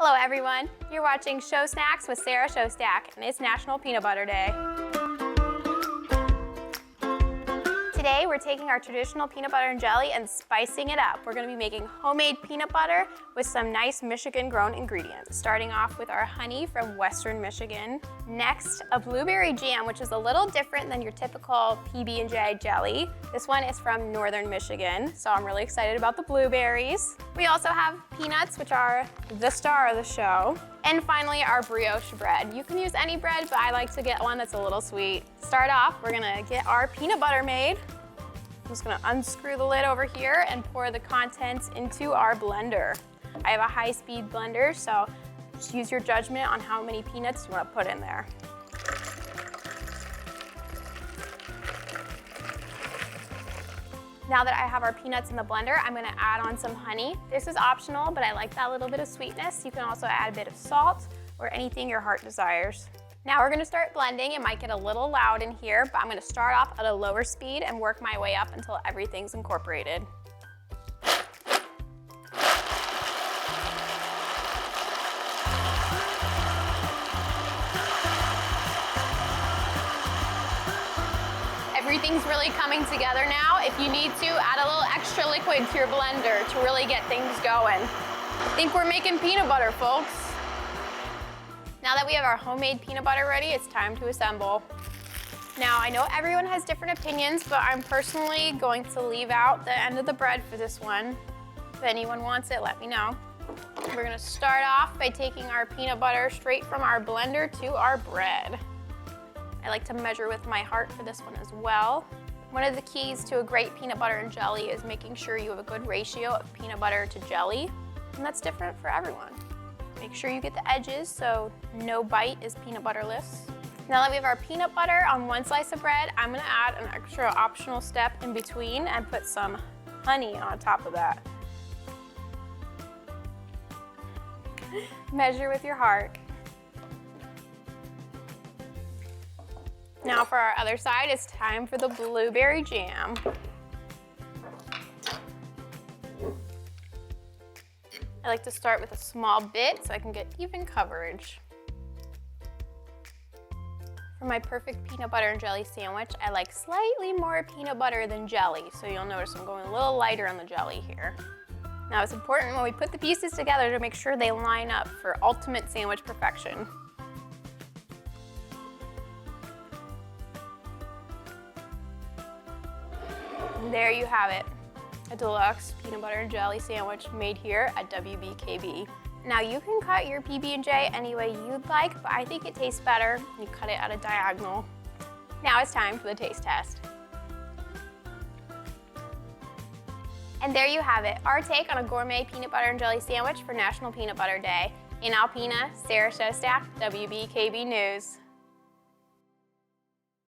Hello everyone, you're watching Show Snacks with Sarah Showstack, and it's National Peanut Butter Day. Today we're taking our traditional peanut butter and jelly and spicing it up. We're going to be making homemade peanut butter with some nice Michigan-grown ingredients. Starting off with our honey from Western Michigan. Next, a blueberry jam, which is a little different than your typical PB&J jelly. This one is from Northern Michigan, so I'm really excited about the blueberries. We also have peanuts, which are the star of the show. And finally, our brioche bread. You can use any bread, but I like to get one that's a little sweet. Start off, we're gonna get our peanut butter made. I'm just gonna unscrew the lid over here and pour the contents into our blender. I have a high-speed blender, so just use your judgment on how many peanuts you wanna put in there. Now that I have our peanuts in the blender, I'm gonna add on some honey. This is optional, but I like that little bit of sweetness. You can also add a bit of salt or anything your heart desires. Now we're gonna start blending. It might get a little loud in here, but I'm gonna start off at a lower speed and work my way up until everything's incorporated. Everything's really coming together now. If you need to, add a little extra liquid to your blender to really get things going. I think we're making peanut butter, folks. Now that we have our homemade peanut butter ready, it's time to assemble. Now, I know everyone has different opinions, but I'm personally going to leave out the end of the bread for this one. If anyone wants it, let me know. We're gonna start off by taking our peanut butter straight from our blender to our bread. I like to measure with my heart for this one as well. One of the keys to a great peanut butter and jelly is making sure you have a good ratio of peanut butter to jelly, and that's different for everyone. Make sure you get the edges so no bite is peanut butterless. Now that we have our peanut butter on one slice of bread, I'm gonna add an extra optional step in between and put some honey on top of that. Measure with your heart. Now for our other side, it's time for the blueberry jam. I like to start with a small bit so I can get even coverage. For my perfect peanut butter and jelly sandwich, I like slightly more peanut butter than jelly, so you'll notice I'm going a little lighter on the jelly here. Now it's important when we put the pieces together to make sure they line up for ultimate sandwich perfection. And there you have it, a deluxe peanut butter and jelly sandwich made here at WBKB. Now you can cut your PB&J any way you'd like, but I think it tastes better when you cut it at a diagonal. Now it's time for the taste test. And there you have it, our take on a gourmet peanut butter and jelly sandwich for National Peanut Butter Day. In Alpena, Sarah Showstack, WBKB News.